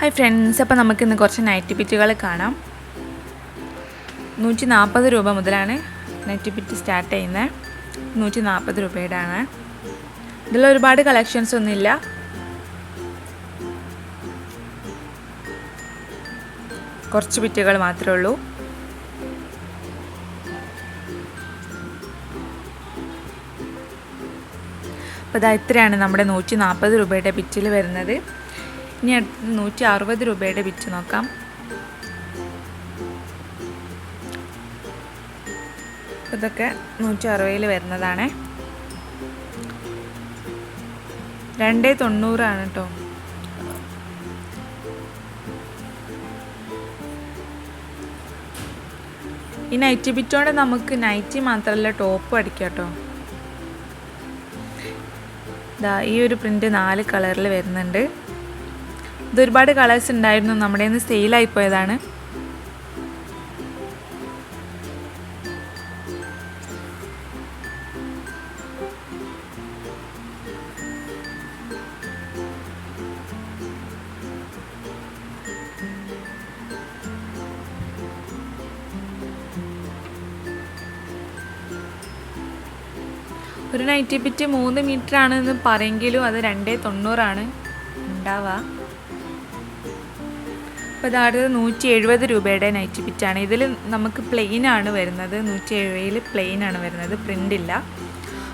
Hi friends, അപ്പോൾ നമുക്കിന്ന് കുറച്ച് നൈറ്റി ബിറ്റുകൾ കാണാം. 140 രൂപ മുതലാണ് നൈറ്റി ബിറ്റ് സ്റ്റാർട്ട് ചെയ്യുന്നത്. 140 രൂപയുടെ ആണ്. ഇതിൽ ഒരുപാട് കളക്ഷൻസ് ഒന്നുമില്ല. കുറച്ച് ബിറ്റുകൾ മാത്രമേ ഉള്ളൂ. അപ്പോൾ ഇതാ ഇത്രയാണ് നമ്മുടെ 140 രൂപയുടെ ബിറ്റിൽ വരുന്നത്. ഇനി അടുത്ത് 160 രൂപയുടെ ബിറ്റ് നോക്കാം. ഇതൊക്കെ 160 വരുന്നതാണ്. 290 ആണ് കേട്ടോ. ഈ നൈറ്റി ബിറ്റോടെ നമുക്ക് നൈറ്റി മാത്രമല്ല ടോപ്പ് അടിക്കാം കേട്ടോ. ഈ ഒരു പ്രിൻ്റ് 4 കളറിൽ വരുന്നുണ്ട്. ഇതൊരുപാട് കളേഴ്സ് ഉണ്ടായിരുന്നു, നമ്മുടെ നിന്ന് സെയിലായിപ്പോയതാണ്. ഒരു നൈറ്റി ബിറ്റ് 3 മീറ്റർ ആണെന്ന് പറയെങ്കിലും അത് 290 ഉണ്ടാവുക. അപ്പോൾ ഇതായത് 170 രൂപയുടെ നൈറ്റി ബിറ്റാണ്. ഇതിൽ നമുക്ക് പ്ലെയിൻ ആണ് വരുന്നത്. 170 പ്ലെയിൻ ആണ് വരുന്നത്, പ്രിൻ്റ് ഇല്ല.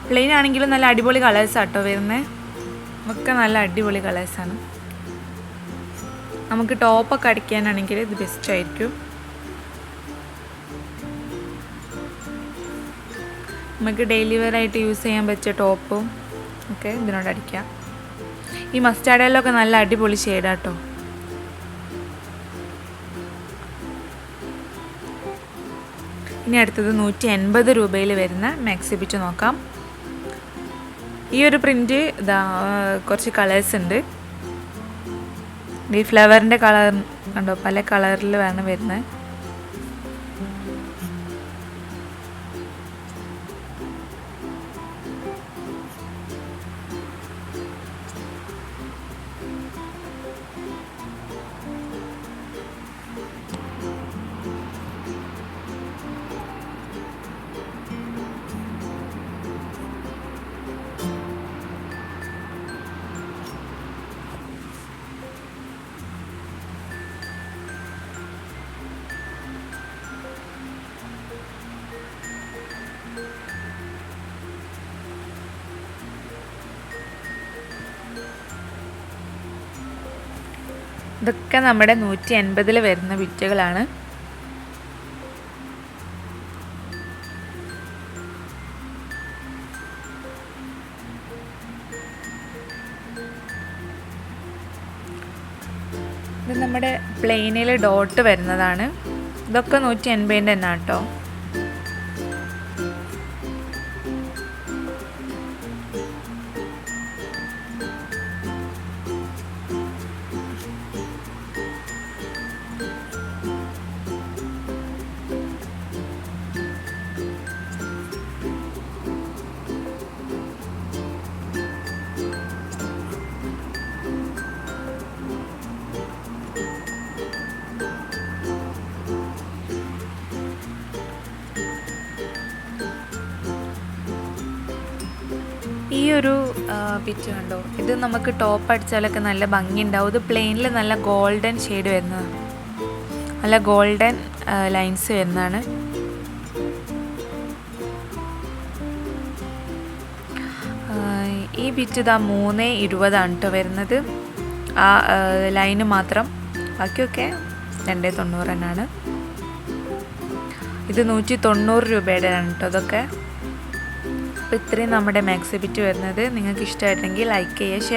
പ്ലെയിൻ ആണെങ്കിലും നല്ല അടിപൊളി കളേഴ്സാണ് കേട്ടോ വരുന്നത്. ഒക്കെ നല്ല അടിപൊളി കളേഴ്സാണ്. നമുക്ക് ടോപ്പൊക്കെ അടിക്കാനാണെങ്കിൽ ഇത് ബെസ്റ്റ് ആയിരിക്കും. നമുക്ക് ഡെയിലി വെയർ ആയിട്ട് യൂസ് ചെയ്യാൻ പറ്റിയ ടോപ്പും ഒക്കെ ഇതിനോട് അടിക്കാം. ഈ മസ്റ്റാർഡിലൊക്കെ നല്ല അടിപൊളി ഷെയ്ഡാട്ടോ. ഇനി അടുത്തത് 180 രൂപയിൽ വരുന്ന മാക്സി ബിറ്റ് നോക്കാം. ഈ ഒരു പ്രിൻ്റ് ഇതാ കുറച്ച് കളേഴ്സ് ഉണ്ട്. ഈ ഫ്ലവറിൻ്റെ കളർ കണ്ടോ, പല കളറിൽ വേണം വരുന്നത്. ഇതൊക്കെ നമ്മുടെ 180 വരുന്ന ബിറ്റുകളാണ്. ഇത് നമ്മുടെ പ്ലെയിനിൽ ഡോട്ട് വരുന്നതാണ്. ഇതൊക്കെ 180 തന്നെ കേട്ടോ. ഈ ഒരു ബിറ്റ് കണ്ടോ, ഇത് നമുക്ക് ടോപ്പ് അടിച്ചാലൊക്കെ നല്ല ഭംഗി ഉണ്ടാവും. ഇത് പ്ലെയിനിൽ നല്ല ഗോൾഡൻ ഷെയ്ഡ് വരുന്നതാണ്, നല്ല ഗോൾഡൻ ലൈൻസ് വരുന്നതാണ്. ഈ ബിറ്റ് ഇതാ 320 കേട്ടോ വരുന്നത്. ആ ലൈന് മാത്രം, ബാക്കിയൊക്കെ 290 തന്നെയാണ്. ഇത് 190 രൂപയുടെ ആണ് കേട്ടോ ഇതൊക്കെ. അപ്പോൾ ഇത്രയും നമ്മുടെ മാക്സി ബിറ്റ് വരുന്നത്. നിങ്ങൾക്ക് ഇഷ്ടമായിട്ടെങ്കിൽ ലൈക്ക് ചെയ്യുക, ഷെയർ